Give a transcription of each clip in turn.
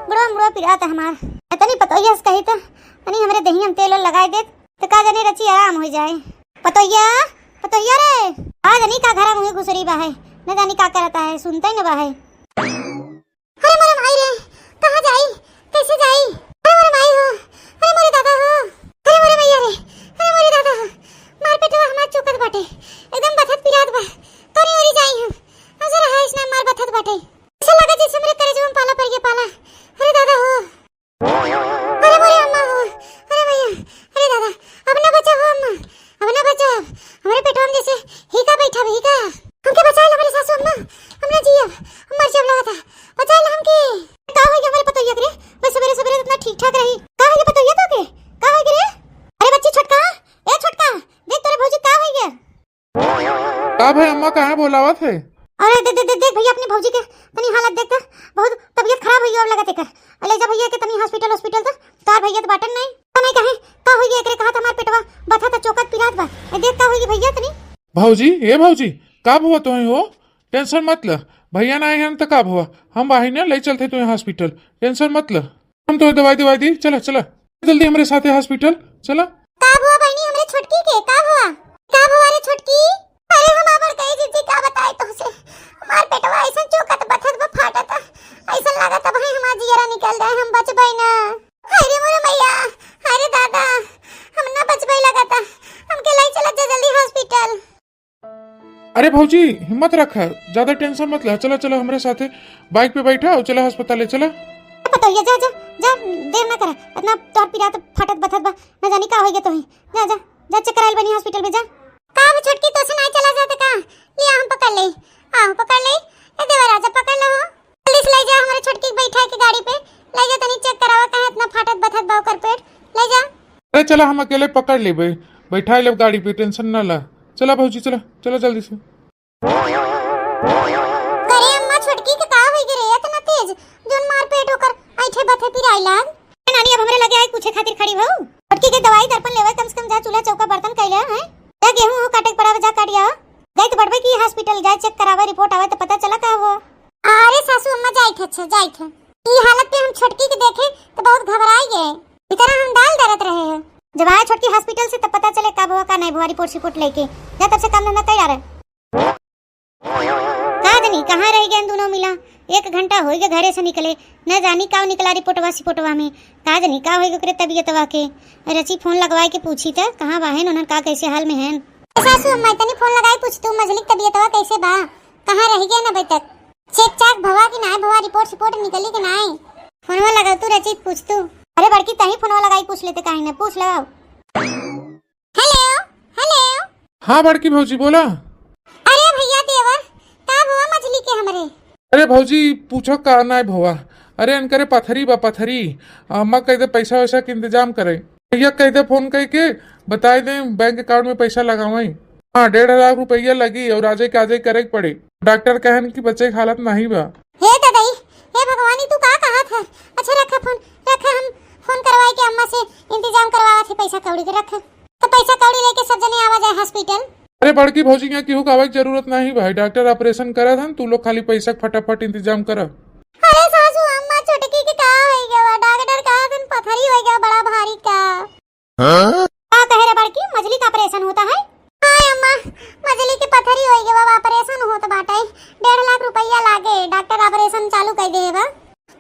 बुढ़वा मुड़वा पिरात हमार तनी पतोहिया से कही तो तनी हमरे दही हम तेल लगाए दे तो का जाने रची आराम हो जाए। पतोहिया पतोहिया रे आ जानी का घरा मुहे घुसरी बा है न जानी का करता है सुनता ही न बा है। अरे मोरे भाई रे कहां जाई कैसे जाई? अरे मोरे भाई हो अरे मोरे दादा हो अरे मोरे भैया रे अरे मोरे दादा हो मार पेटवा हमार चौकत बाटे एकदम बथत पिरात बा तोरी ओरी जाई हूं अजर है इसने मार बथत बाटे ऐसा लगा जैसे मेरे कलेजे में पाला पड़ गया पाला। अरे दादा हो अरे मोरे अम्मा हो अरे भैया अरे दादा अपना बचा हो अम्मा अपना बचा हमारे पेटवा में जैसे हीका बैठा हीका हमके बचा ले हमारे सासू अम्मा हमने जिया मर जब लगा था बचा ले हमके का हो गया हमारे पतोहिया रे बस सवेरे सवेरे इतना ठीक ठाक रही का हो गया पतोहिया तो के का हो गया रे? अरे बच्ची छोटका ए छोटका देख तेरे भौजी का हो गया का भाई अम्मा कहां बोलावत है? अरे देख भैया अपनी भौजी के तनी हालत देख बहुत तबीयत खराब हुई और लगत है ले जा भैया के तनी हॉस्पिटल तो तार भैया तो बाटन नहीं तो नहीं कहे का हो गया एकरे कहा हमार पेटवा बथा था चौकत पिरात बा देख का होगी भैया तनी। भौजी ए भौजी का हुआ तो हो टेंशन मत ल भैया ना आए हैं तो का हुआ हम बाही ने ले चलते तो हॉस्पिटल टेंशन मत ल हम तो दवाई दी चला चला जल्दी हमारे साथ हॉस्पिटल चला। का हुआ बहनी हमरे छोटकी के का हुआ रे छोटकी? अरे हम आबर कही जीजी का बताए तो से हमार पेटवा ऐसा चौकत बथत बा फाटत ऐसा लागत भाई हमार जियरा निकल जाए हम बचबै ना। अरे मोरे मैया अरे दादा हम ना बचबै लगता हमके ले चला जल्दी हॉस्पिटल। अरे भौजी हिम्मत रखा ज्यादा टेंशन मत ले चला चला हमारे साथ बाइक पे बैठा और चला अस्पताल ले चला। पतोहिया जा जा जा देर ना कर इतना तोर पिरात फटत बथत बा न जानी का हो गया तो जा जा जा चेक कराइल बनी हॉस्पिटल में जा। का वो छोटकी तो से नहीं चला जाते का ले हम पकड़ ले ए देवा राजा पकड़ लो जल्दी से ले जा हमारे छोटकी को बैठा के गाड़ी पे ले जा तनी चेक करावा कहां इतना फटत बथत बा ओकर पेट ले जा। अरे चला हम अकेले पकड़ ले बैठा ले गाड़ी पे टेंशन ना ला चला भौजी चला चला जल्दी से। करे अम्मा छोटकी के का होई गे रे इतना तेज जोन मार पेट होकर ऐठे बथे पिराइला नानी अब हमरे लगे आई पूछे खातिर खड़ी हो छोटकी के दवाई दर्पण लेवे कम से कम जा चूल्हा चौका बर्तन कैले हैं जा गेहूं हो काटे पड़ावे जा काटिया गई तो बढ़बे की हॉस्पिटल जाए चेक करावे रिपोर्ट आवे तो पता चला का हो। अरे सासू अम्मा जाई थे ई हालत पे हम छोटकी के देखे तो बहुत घबराई गए इतना हम डाल डरत रहे हैं जब आए छोटकी हॉस्पिटल से तब पता चले का हुआ का नहीं हुआ रिपोर्ट लेके जा तब से काम धंधा कर रहे का दनी कहां रह गए दोनों मिला 1 घंटा हो गया घरे से निकले न जानी का निकला रिपोर्टवा में का दनी का हो गया तबीयतवा के रची फोन लगवाए के पूछी त कहां बा है उन्हन का कैसे हाल में है। सासू अम्मा तनी फोन लगाई पूछ तू मजली तबीयतवा कैसे बा कहां रह गया ना अभी तक चेक चाक भवा की ना भवा रिपोर्ट निकली कि नहीं फोनवा लगा तू रची पूछ तू। अरे बड़की तही फोनवा लगाई पूछ लेते काहे ना पूछ लगाओ। हेलो हाँ बड़की भौजी बोला। अरे भैया देवर का हुआ मछली के हमरे? अरे भौजी पूछो का ना भवा अरे अनकरे पथरी बा पथरी अम्मा कह दे पैसा वैसा के इंतजाम करे भैया कह दे फोन कह के बताए दे बैंक अकाउंट में पैसा लगावाई हाँ 1.5 लाख रुपया लगी और आजे करे पड़े डॉक्टर कहन की बच्चे की हालत नहीं बा। हे दादाई हे भगवानी तू का कहा था? अच्छा रखा हम फोन करवाए के अम्मा से इंतजाम करवावा थे पैसा कौड़ी के रखा तो पैसा कौड़ी लेके सब जने आवा जाए हॉस्पिटल। अरे बड़की भौजी यहाँ केहू कावे की जरूरत नहीं भाई डॉक्टर ऑपरेशन करा था तू लोग खाली पैसा फटाफट इंतजाम कर। अरे सासू अम्मा छोटकी के का हो गया डॉक्टर कहा तुम पथरी हो गया बड़ा भारी का का कह रे बड़की मछली का ऑपरेशन होता है? हां अम्मा मछली की पथरी हो गया बाबा ऑपरेशन होत बाटे 1.5 लाख रुपया लागे डॉक्टर ऑपरेशन चालू कर देबा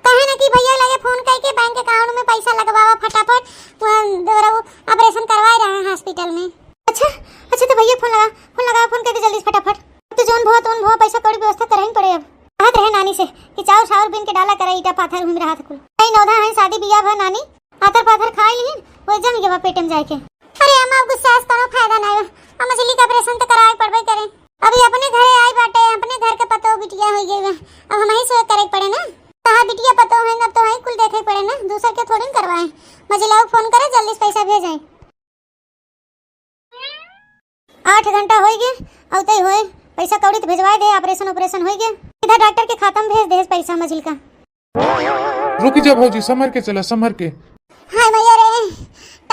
कहे ना कि भैया लगे फोन करके बैंक अकाउंट में पैसा लगवावा फटाफट तो ऑपरेशन करवाए रहे हैं हॉस्पिटल में। अच्छा तो भैया फोन कर दे जल्दी फटाफट तो जोन भवा पैसा कौड़ी व्यवस्था करही पड़े अब कहत रहे नानी से कि चाउर बिन के डाला करे ईटा पाथर घूम रहा था कुल कई नौधा है शादी बियाह भा नानी आतर पाथर खाई ली वो जम गया पेटम जाए के। अरे अम्मा गुस्सा से कोनो फायदा नहीं हम मछली का ऑपरेशन तो कराए पड़बे करे अभी अपने घरे आई बाटे अपने घर के पतो बिटिया हो गई अब हम ही सोच करे पड़े ना कहा बिटिया पतो है अब तो वही कुल देखे पड़े ना दूसर के थोड़ी करवाए मछली लोग फोन करे जल्दी से पैसा भेजाए 8 घंटा हो गए अब तय होए पैसा कौड़ी तो भेजवाए दे ऑपरेशन हो गया इधर डॉक्टर के खाता में भेज दे पैसा मछली का। रुकी जा भौजी संभर के चला संभर के। हाय भैया रे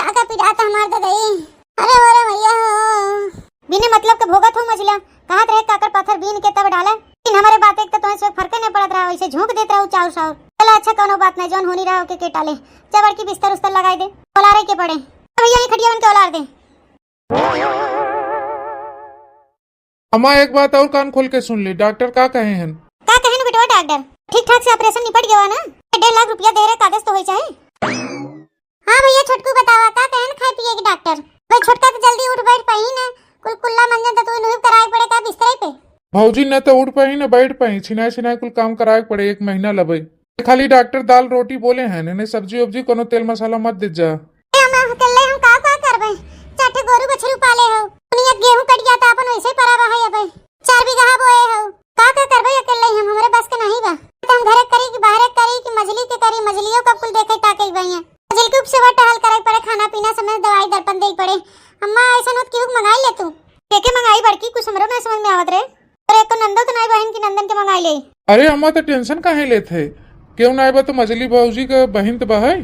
टाका पिटाता हमार तो गई अरे भैया बिना मतलब के भोगत हो मछलियां कहां रहे काकर पत्थर बीन के तब डाला इन हमारे बात एक तो तुम्हें फर्क नहीं पड़त रहा वैसे झोंक देत रहा चाव चला चला अच्छा कोनो बात नहीं, जोन होनी रहा होके के टाले। जबर की बिस्तर उस्तर लगाई दे, ओलारे के पड़े भैया ही खटिया बन के ओलार दे। अम्मा एक बात और कान खोल के सुन ली, डॉक्टर का कहे हैं? का कहे ना बेटवा डॉक्टर, ठीक ठाक से ऑपरेशन निपट गया ना? 1.5 लाख रुपया दे रहे, कागज तो हो चाहे। हाँ भैया छोटकू बतावा का कहे ना खाए पिए के डॉक्टर? भाई छोटका तो जल्दी उठ बैठ पाई ना, कुल कुल्ला मंजन तो नुहिब कराए पड़े का बिस्तर पे। भौजी न तो उठ पाई न बैठ पाई, छिनाए छिनाए कुल काम कराए पड़े, 1 महीना लबई। खाली डॉक्टर दाल रोटी बोले हैं, ने सब्जी उब्जी कोनो तेल मसाला मत दे जा। हम अकेले हम का करबे? चाटे गोरु बछरू पाले हो, नियत गेहूं कट गया था अपन वैसे ही परावा है। अब 4 बीघा बोए हो, का करबे अकेले हम? हमारे बस के नहीं बा। तो हम घरे करी कि बाहर करी कि मजली के करी? मजलियों का कुल देखे ताकई भैया मजल के उपसेवा टहल करे पड़े, खाना पीना समय दवाई दर्पण दे पड़े। अम्मा ऐसा नोट क्यों मंगाई ले तू? के मंगाई बड़की, कुछ हमरो ना समझ में आवत रे। और एक नंदो तो नहीं बहन की नंदन के मंगाई ले। अरे अम्मा तो टेंशन काहे लेते, क्यों ना आए तो मजली भौजी का बहन तो बहै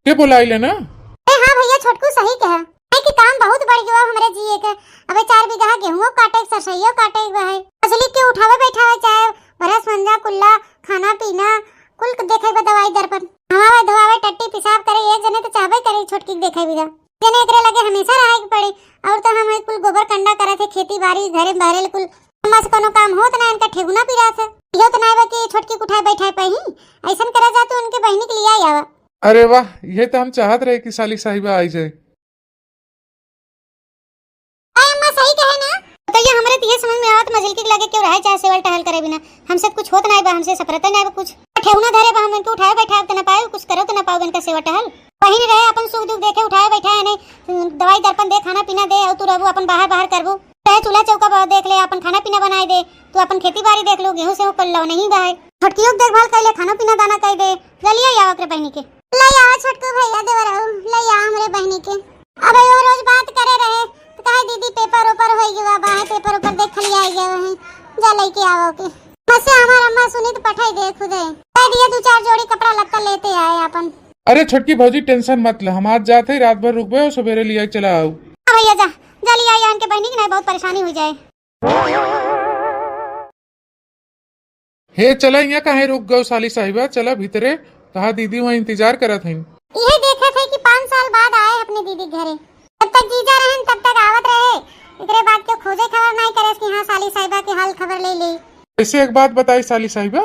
के बुलाई लेना। हाँ भैया छोटकू सही कहा कि काम बहुत बढ़ गया हमारे जिए के। अबे 4 बीघा गेहूं काटे, सरसइयो काटे है, मछली के उठावे बैठावे, चाहे भरस मंजा कुल्ला खाना पीना कुल देखे बा, दवाई दर्पण हवावे धोवावे टट्टी पिसाब करे। एक जने तो चाहबे करे छोटकी देखे बिना, जने एकरे लगे हमेशा रहे के पड़े। और तो हम कुल गोबर कंडा करे थे, खेती बाड़ी घरे बहरे कुल अम्मा से कोनो काम होत ना, इनका ठेगुना पिरा थे यो तो नहीं बा कि छोटकी उठाए बैठाए पही। ऐसन करा जा तो उनके बहनी के लिए आवा। अरे वाह, ये तो हम चाहत रहे कि साली साहिबा आई जाए। तो ये हमरे तो ये समझ में आवत मजल के लगे क्यों रहे चाहे सेवल टहल करे बिना। हमसे कुछ होत नहीं बा, हमसे सफरता नहीं बा, कुछ ठेहुना धरे बा, हम इनको उठाए बैठाए तो ना पाए, कुछ करो तो ना पाओ इनका सेवा टहल। वहीं रहे अपन सुख दुख देखे उठाए बैठाए नहीं, दवाई दर्पण दे, खाना पीना दे, और तू रहू अपन बाहर बाहर करबू, चाहे चूल्हा चौका देख ले, अपन खाना पीना बनाए दे, तू अपन खेती बाड़ी देख लो, गेहूं से कर लो नहीं बाहे, छोटकियों की देखभाल कर ले, खाना पीना दाना कर दे। जलिए आवा अपने बहनी के ले आवा, छोटकू भैया देवर ले आ हमरे बहनी के। अब वो रोज बात करे रहे तो कहे दीदी पेपर ऊपर हो गया बा, पेपर ऊपर देख लिया आ गया है, जा लेके आओ के। बस हमार अम्मा सुनी तो पठाई दे खुदे कह दिया 2-4 जोड़ी कपड़ा लत्ता लेते आए अपन। अरे छोटकी भौजी टेंशन मत ले, हम आज जाते ही रात भर रुकबे और सवेरे लिया चला आओ। हां भैया जा जा लिया आया, इनके बहनी की नहीं बहुत परेशानी हो जाए। हे चला यहाँ काहे रुक गयो साली साहिबा, चला भीतरे, कहा दीदी वहाँ इंतजार करत हईं। ये देखे थे कि 5 साल बाद आए अपने दीदी घरे, तब तक जीजा रहन तब तक आवत रहे, एकरे बाद के खोजे खबर नहीं करे कि हां साली साहिबा की हाल खबर ले ली। ऐसे एक बात बताई साली साहिबा,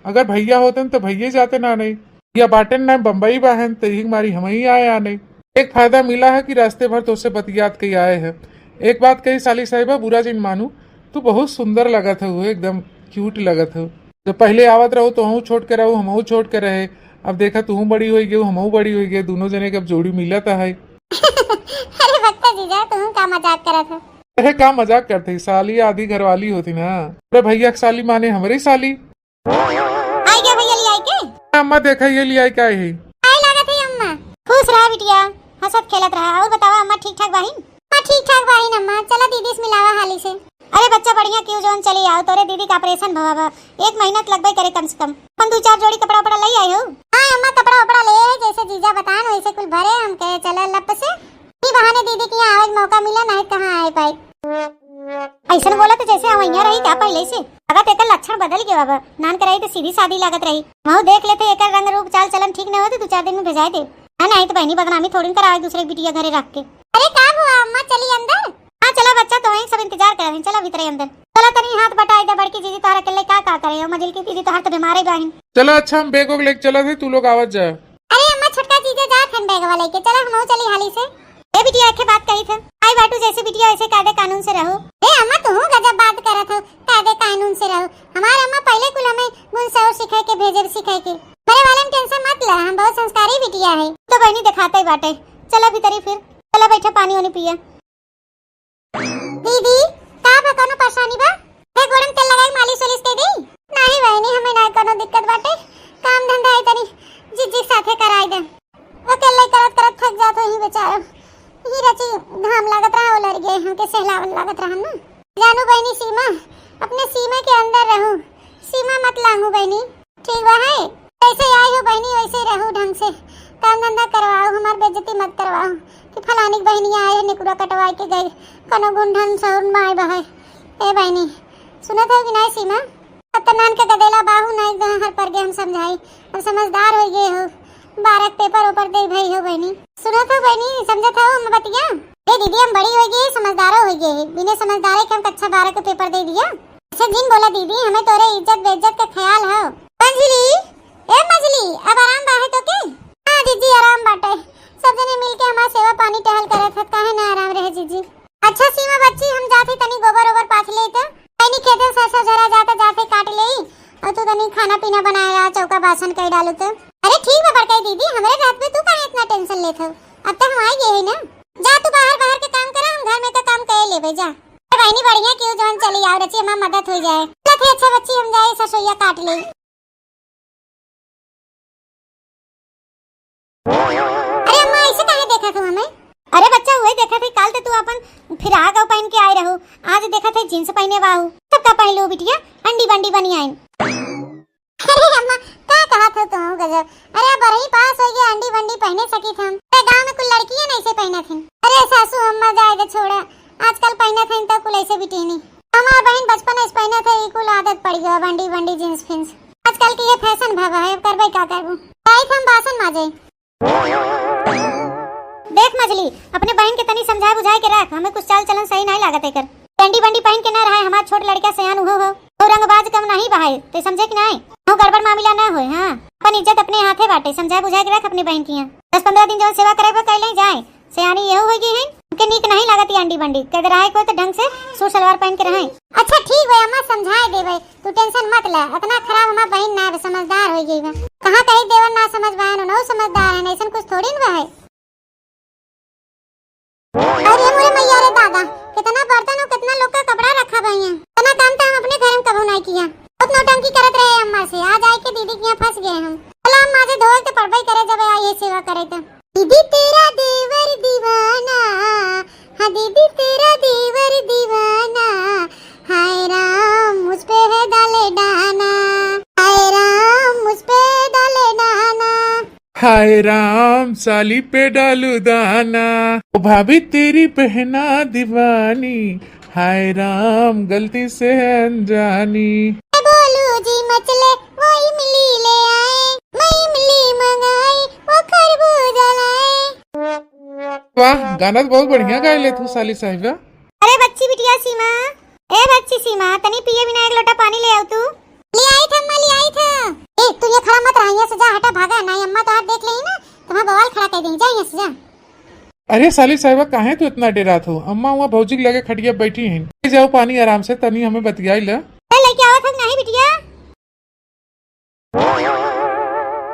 अगर भैया होते तो भैया जाते ना नहीं, या बाटन ना बम्बई बहन तो ही हमारी हम ही आए आ नहीं। एक फायदा मिला है कि रास्ते भर तो उससे बतियात के आए हैं। एक बात कही साली साहिबा, बुरा जिन मानू, तू बहुत सुंदर लगा था, वो एकदम क्यूट लगा था। जब पहले आवत रहो तो हम छोड़ के रहो, हम छोड़ के रहे, अब देखा तू बड़ी हो गई, हम बड़ी हो गई, दोनों जने कब जोड़ी मिला था है। अरे बच्चा जीजा तुम का मजाक करा था? अरे का मजाक करते, साली आधी घरवाली होती ना। अरे भैया की साली माने हमारी साली। आई गया भैया ले आई के? अम्मा देखा ये लिया क्या है? आई लागत है अम्मा। खुश रहा बिटिया, हंसत खेलत रहा। और बतावा अम्मा ठीक ठाक बाहिन? हां ठीक ठाक बाहिन अम्मा, चला दीदी से मिलावा हाली से। अरे बच्चा बढ़िया क्यों जोन चली आओ, तोरे दीदी का ऑपरेशन भवा बा, 1 महीना लगबे करे कम से कम। हम 2-4 जोड़ी कपड़ा उपड़ा ले आई हो। हां अम्मा कपड़ा उपड़ा ले जैसे जीजा बतान वैसे कुल भरे, हम कहे चला लप से ई बहाने दीदी के यहाँ आज मौका मिला, नहीं कहां आए पाई। ऐसा बोला तो जैसे वहीं रही क्या पहले से। लागत एकर लक्षण बदल गया बाबा, नान कराई तो सीधी सादी लागत रही। वहाँ देख लेते एकर रंग रूप चाल चलन ठीक न हो तो 2-4 दिन में भेजाए दे, नहीं तो बहनी बदनामी थोड़ी करावे दूसरे बिटिया घरे रख के। अरे का हुआ अम्मा, चली अंदर? हाँ चला बच्चा, तो वहीं सब इंतजार कर रहे हैं, चला भीतर अंदर। चला तनी हाथ बटाई दे, बड़की जीजी तोहरा के लिए का करे हो, मजिल की दीदी तोहर तो बीमार है बहन। चलो अच्छा हम बैग लेके चला थे, तू लोग आवाज जा। अरे अम्मा छोटका जीजा जा खन बैग वाले के, चला हम चली हाली से। ए बिटिया एक बात कही था, आई बाटू जैसे बिटिया ऐसे कायदे कानून से रहो। ए अम्मा तू गजब बात करत हो, कायदे कानून से रहो। हमार अम्मा पहले कुल हमें गुण सौर सिखाए के भेजे सिखाए के, मेरे वाले में टेंशन मत ले, हम बहुत संस्कारी बिटिया है। तो बहनी दिखाते ही बाटे, चला भीतरी फिर, चला बैठे पानी वानी पिया। दीदी का बा कोनो परेशानी बा? हे गोड़न तेल लगाई मालिश वालिश कर दी? नहीं बहनी हमें ना कोनो दिक्कत बाटे, काम धंधा है तनी जीजी साथे कराई दे, अकेले करत करत थक जात ही बेचारा। ही रची धाम लागत रहा, वो लड़ गए हमके सहलावन लागत रहा ना। जानू बहनी सीमा, अपने सीमा के अंदर रहूं, सीमा मत लांगू बहनी, ठीक बा है? ऐसे आई हो बहनी वैसे रहूं ढंग से, काम धंधा करवाओ, हमार बेइज्जती मत करवाओ कि फलानी बहनी आए निकुरा कटवाई के गई, कनो गुंढन सौर माय बहाय। ए बहनी सुनत हो कि नहीं सीमा? तो नान के गदेला बाहू नहीं हर पर गए हम समझाई। अब समझदार हो गए हो, 12 पेपर ऊपर दे भाई हो बहनी। सुनो तो बहनी, समझत हो हम बतिया। ए दीदी हम बड़ी हो गई, समझदार हो गई। बिना समझदारी के हम कक्षा 12 के पेपर दे दिया। अच्छा जिन बोला दीदी, हमें तोरे इज्जत बेइज्जत का ख्याल हो। मंजली, ए मंजली, अब आराम बाहे तो के? हां दीदी आराम बाटे। सब जने मिलके हमार सेवा पानी टहल करत हत, काहे ना आराम रहे जीजी। अच्छा सीमा बच्ची, हम जाते तनी गोबर ओबर पाथ ले त तनी खेते सरसों झरा जाते काट लेई और तू तनी खाना पीना बनाएगा, चौका बासन कर डालू तो। अरे ठीक बा बड़का दीदी, हमरे रात में तू काहे इतना टेंशन लेत हो? अब तक हम आई गए है ना। जा तू बाहर के काम करा, हम घर में का काम कर लेबे जा। बहनी बढ़िया क्यों जवन चली आओ रची, हमार मदद हो जाए। लखे अच्छा बच्ची, हम जाए सरसोईया काट ले। अरे अम्मा ऐसे काहे देखा तू हमें? अरे बच्चा हुए देखा थे, काल ते तू अपन फिराक पहन के आए रहो, आज देखा थे जींस पहने बाहू। सब का पहन लो बिटिया, अंडी बंडी बनी आई। अरे अम्मा का कहा था तुम गजब। अरे बरही पास हो गया, अंडी बंडी पहने सकी थम। ते गांव में कुछ लड़कियां नहीं से पहना थी। अरे सासू अम्मा जाए दे छोड़ा, आजकल पहना थे तो कुल ऐसे बिटिनी। हमार बहन बचपन से पहना थे, कुल आदत पड़ गया बंडी बंडी जींस फिंस। आजकल की ये फैशन भागा है, अब करबे क्या करबू। आई हम बासन माजे। देख मछली, अपने बहन के तनी समझा बुझाए के रख, हमें कुछ चाल चलन सही नहीं लागत है कर। बंडी बंडी पहन के ना रहा, हमार छोट लड़का सयान हो तो रंगबाज कम नहीं बहाए, ते समझे कि नहीं? हो गड़बड़ मामला ना होए। हां अपन इज्जत अपने हाथे बाटे, समझा बुझाए के रख अपने बहन की। 10-15 दिन जो सेवा करे कर ले जाए, सयानी ये हो गई है के नीक नहीं लागत अंडी बंडी कह रहा है। कोई तो ढंग से सूट सलवार पहन के रहे। अच्छा ठीक है अम्मा, समझाए देबे, तू टेंशन मत ले। इतना खराब हमार बहन ना समझदार हो गई है। कहां कहीं देवर ना समझ पाए ना समझदार है, ऐसा कुछ थोड़ी ना है। अरे मोरे मैया रे दादा, कितना बर्तन और कितना लोग का कपड़ा रखा भाई है। इतना काम तो हम अपने घर में कबू नहीं किया। बहुत नौटंकी करत रहे अम्मा से, आज आए के दीदी के यहाँ फंस गए हम। चलो अम्मा से धोए तो पड़बई करे जब ये सेवा करे तो। दीदी तेरा देवर दीवाना, हाँ दीदी तेरा देवर दीवाना, हाय राम मुझ पे है डाले डाना, हाय राम मुझ पे डाले डाना, हाय राम साली पे डालू दाना। ओ भाभी तेरी बहना दीवानी, हाय राम गलती से अनजानी। बोलू जी मचले वो इमली ले आए, मैं इमली मंगाई वो खरबूजा लाए। वाह, गाना तो बहुत बढ़िया गाय ले तू साली साहिबा। अरे बच्ची बिटिया सीमा, ए बच्ची सीमा, तनी पिए बिना एक लोटा पानी ले आओ तू। ले आई था अम्मा, ले आई था। ए तू ये खड़ा मत रह, यहाँ से जा, हटा भागा नहीं। अम्मा तो हाथ देख लेही ना, तुम्हारा बवाल खड़ा कर देंगे। जा यहाँ से जा। अरे साली साहिबा काहे तू इतना डेरात हो? अम्मा वहाँ भौजी लगे खटिया बैठी हैं, ले जाओ पानी आराम से, तनी हमें बतियाई ले। लेके आओ थक नहीं बिटिया।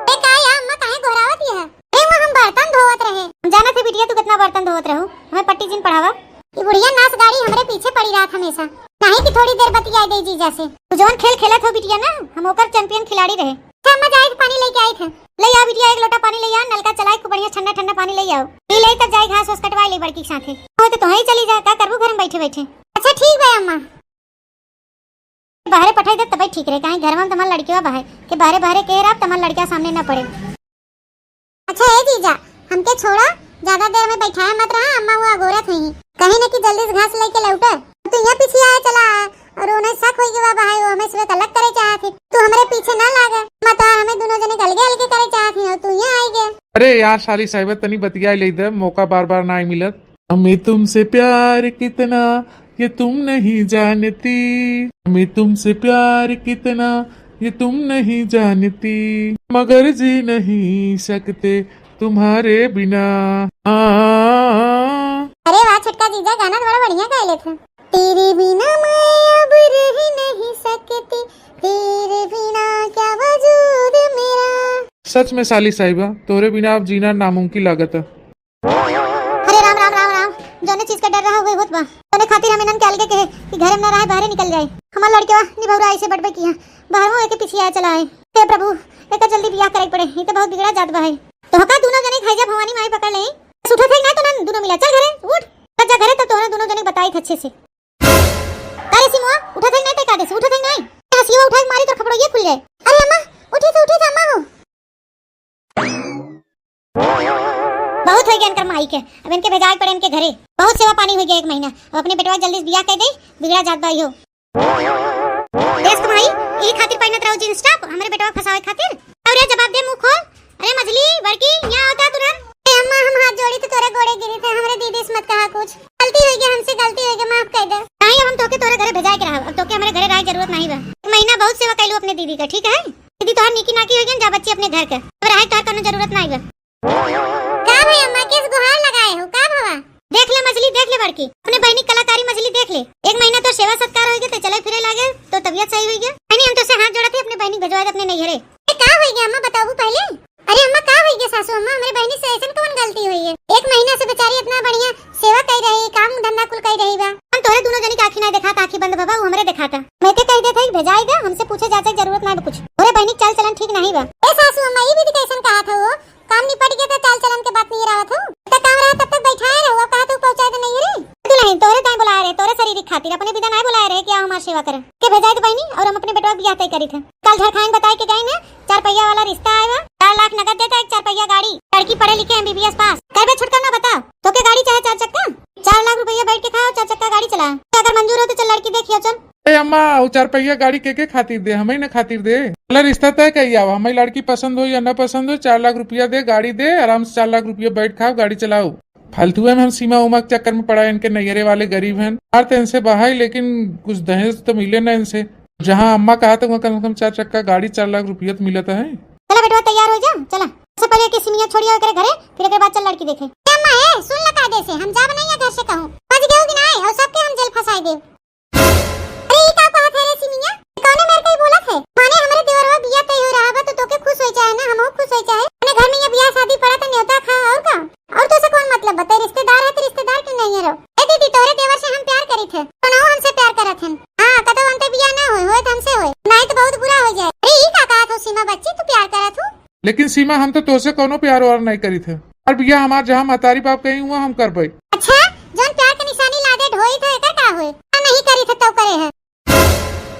ए का या अम्मा काहे घोरावत है? ए वो हम बर्तन धोवत रहे। हम जाना थे बिटिया तू कितना बर्तन धोवत रहू, हमें पट्टी जिन पढ़ावा। ये बुढ़िया नाच गाड़ी हमरे पीछे पड़ी रात हमेशा, नहीं कि थोड़ी देर बतियाई दे जीजा से। तू जोन खेल खेलत हो बिटिया ना, हम ओकर चैंपियन खिलाड़ी रहे। अम्मा जाए पानी लेके आई थे। ले आ बिटिया एक लोटा पानी ले आ, नलका चलाए खूब बढ़िया ठंडा ठंडा पानी ले आओ। पी ले तब जाए घास वास कटवा ले बड़की के साथे। हो तो ही चली जा, का करबू घर में बैठे बैठे। अच्छा ठीक है अम्मा, बाहरे पठाई दे तब ठीक रहे, काहे घर में तमार लड़किया बाहे के बाहरे कह रहा तमार लड़किया सामने ना पड़े। अच्छा ए जीजा, हमके छोड़ा, ज्यादा देर में बैठाया मत रहा। अम्मा हुआ गोरत हुई कहीं न कि जल्दी से घास लेके लौटा। तू यहाँ पीछे आया चला और उन्हें शक हो गया बाहे, वो हमें सुबह अलग करे चाहती। तू हमारे पीछे ना लागा, मत हमें दोनों जने अलगे अलगे करे चाहती और तू यहाँ आई गया। अरे यार साली साहिबा तनी बतियाई ले दे, मौका बार बार ना मिलत। हमें तुमसे प्यार कितना ये तुम नहीं जानती, हमें तुमसे प्यार कितना ये तुम नहीं जानती, मगर जी नहीं सकते तुम्हारे बिना। अरे वाह छोटका जीजा, गाना बड़ा बढ़िया गा लेते। तेरे बिना मैं अब रह नहीं सकती, तेरे बिना क्या वजूद मेरा। सच में साली साहिबा, तोरे बिना अब जीना नामुमकिन लागत है। अरे राम राम राम राम, जोने चीज का डर रहा हुए होत बा, तोने खातिर हमें नन के कहे कि घर में ना रहे बाहर निकल जाए। हमार लड़के निभौरा ऐसे बटबे किया, बाहर हो के पीछे आया चला है। हे प्रभु, एक जल्दी बियाह करे पड़े, ये तो बहुत बिगड़ा जात बा है। तो हका दोनों जने खाइजा भवानी माई पकड़ ले, उठो थे ना तो नन दोनों मिला चल घरे उठ। जा घरे तो तोने दोनों जने बताई अच्छे से। अरे सिमुआ उठा थे नहीं ते काटे से उठा थे नहीं, हसीवा उठा के मारी तो खपड़ो ये खुल जाए। अरे अम्मा उठी था अम्मा हो। बहुत हो गया इनकर माई के, अब इनके भेजाए पड़े इनके घरे। बहुत सेवा पानी हो गया 1 महीना, अब अपने बेटवा जल्दी बियाह कर दे, बिगड़ा जात बा यो। देश कमाई ई खातिर पहनत रहो जींस टॉप हमरे बेटवा फसावे खातिर। अरे जवाब दे मुंह खोल। अरे मछली बड़की यहाँ होता तुरंत। अम्मा हम हाथ जोड़ी तो तोरे गोड़े गिरी थे हमरे दीदी मत कहा कुछ। गलती हो गई हमसे गलती हो गई माफ कर दे। नहीं अब हम तोके तोरे घरे भेजाए के रहब। अब तोके हमरे घरे राय जरूरत नहीं बा। महीना बहुत सेवा कैलू अपने दीदी का ठीक है। दीदी तोहार निकी नाकी हो गई जा बच्ची अपने घर के। अब राय तोहार कोनो जरूरत नहीं बा। का भाई अम्मा किस गुहार लगाए हो का भवा? देख ले मछली देख ले बड़की अपने बहनी कलाकारी मछली देख ले। एक महीना तो सेवा सत्कार हो गया तो चले फिरे लागे तो तबीयत सही हो गया। नहीं हम तो से हाथ जोड़ा थे अपने बहनी भिजवा दे अपने नैहरे। का हो गया अम्मा बताओ पहले। अरे अम्मा का हो गया सासू अम्मा हमारी बहनी से ऐसा कौन गलती हुई है? एक महीना से बेचारी इतना बढ़िया सेवा कर रही काम धंधा कुल कर रही बा। हम तोरे दोनों जनी की आंखी ना देखा आंखी बंद बाबा वो हमरे देखा था। मैं के कह दे थे भेजाई दे हमसे पूछे जाचे की जरूरत नहीं कुछ। तोरे बहनी चाल चलन ठीक नहीं बा। ए सासू अम्मा ये भी कैसन कहा था वो काम निपट गया तो चाल चलन के बात नहीं रहा था। तो काम रहा तब तक बैठाए रहो कहा तो पहुंचाए तो नहीं रे। तू नहीं तोरे ताई बुलाए रहे तोरे शरीर खातिर अपने बिना नहीं बुलाए रहे कि आओ हमारी सेवा करे के भेजाई दे बहनी और हम अपने बेटवा बियाह तय करी थे। कल झरखाइन बताए के गई ना 4 पहिया वाला रिश्ता आएगा 4 लाख नगद देता 1 4 पहिया गाड़ी। लड़की पढ़े लिखे MBBS पास करबे छुटका ना बता तो के गाड़ी चाहे 4 चक्का 4 लाख रुपया बैठ के खाओ 4 चक्का गाड़ी चला। अगर मंजूर हो तो चल लड़की देखियो चल। ए अम्मा वो 4 पहिया गाड़ी के खातिर दे हमें न खातिर दे। पहला रिश्ता तय कही आवा हमें लड़की पसंद हो या न पसंद हो 4 लाख रुपया दे गाड़ी दे आराम से 4 लाख रुपया बैठ खाओ गाड़ी चलाओ। फालतू में हम सीमा उमा के चक्कर में पड़ा इनके नैहरे वाले गरीब हैं यार तो इनसे बहाई लेकिन कुछ दहेज तो मिले ना इनसे। जहाँ अम्मा कहा था वहाँ कम से कम 4 चक्का गाड़ी 4 लाख रुपया तो मिलता है। चला बेटवा तैयार हो जा चला सबसे पहले कि सिमिया छोड़ियो करे घरे फिर एक बार चल लड़की देखे। अम्मा ए सुन लगा दे से हम जा नहीं घर से कहूं बच गए कि नहीं और सबके हम जेल फंसाई दे। अरे ई का कहा थे रे सिमिया कौन मेरे को बोला थे माने हमारे देवरवा बियाह तय हो रहा बा तो तोके खुश हो जाए ना हमहु खुश हो जाए। अपने घर में ये बियाह शादी पड़ा तो न्योता खा और का और तो से कौन मतलब बता रिश्तेदार है तो रिश्तेदार क्यों नहीं है रो। ए दीदी तोरे देवर से हम प्यार करी थे तो ना हमसे प्यार करत हन। हां कतो अंते बियाह ना होए तो हमसे होए नहीं तो बहुत बुरा हो जाए। अरे ई का कहा था सीमा बच्ची तू प्यार करत हो। लेकिन सीमा हम तो तोसे कोनो प्यार वार नहीं करी थे और बिया हमार जहाँ मतारी बाप कहीं हुआ हम कर पाई। अच्छा जोन प्यार के निशानी लादे ढोई थे एकर का होए नहीं करी थे तो करे है।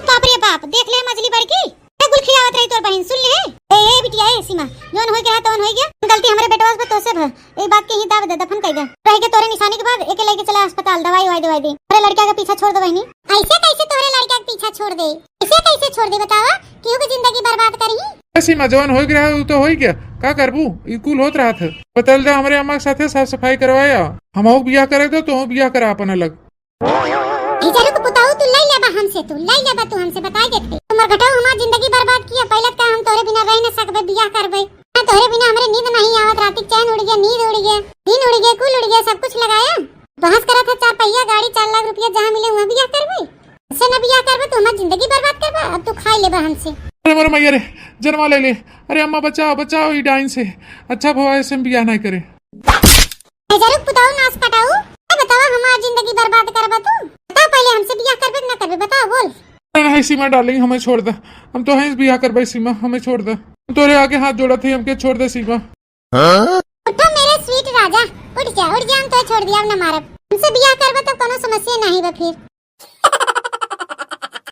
बाप रे बाप देख ले मछली बड़की ए गुल खियावत रही तोर बहन सुन ले। ए बिटिया ए सीमा जोन होई गया तोन होई गया गलती हमरे बेटवा से तो से भ एक बात के ही दाव दे दफन कर दे रह के तोरे निशानी के बाद एके लेके चला अस्पताल दवाई दे अरे लड़का का पीछा छोड़ दे बहनी। ऐसे कैसे तोरे लड़का का पीछा छोड़ दे ऐसे कैसे छोड़ दे बतावा क्यों की जिंदगी बर्बाद करी। सीमा जवान हो गया तो हो गया का करबू स्कूल होत रहा था बतल जा हमारे अम्मा के साथे साफ सफाई करवाया हम बियाह करे तो बियाह करा अपन अलग। इधर को बताओ तू लई लेबा हमसे तू लई लेबा तू हमसे बताई देते तुम घटाओ हमारी जिंदगी बर्बाद किया पहले का हम तोरे बिना रह न सकबे बियाह करबे ना तोरे बिना हमरे नींद नहीं आवत रात चैन उड़ गया नींद उड़ गया दिन उड़ गया कुल उड़ गया सब कुछ लगाया बहस करा था 4 पहिया गाड़ी 4 लाख रुपया जहां मिले वहां बियाह करबे से न बियाह करबे तो हमारी जिंदगी बर्बाद करबा अब तू खाई लेबा हमसे। अरे मोर मैया रे जन्मा ले ले अरे अम्मा बचाओ बचाओ ई डाइन से अच्छा भवा ऐसे बियाह नहीं करे। जरूर बताओ नाच कटाऊ बताओ हमारी जिंदगी बर्बाद करबा तू बता पहले हमसे बियाह करबे ना करबे बताओ बोल। नहीं सीमा डार्लिंग हमें छोड़ दे हम तो हैं बियाह करबे सीमा हमें छोड़ दे तोरे आगे हाथ जोड़ा थे हमके छोड़ दे सीमा। उठो मेरे स्वीट राजा उठ जा हम तो छोड़ दिया अब न मारब हमसे बियाह करबे तो कोनो समस्या नहीं बा फिर।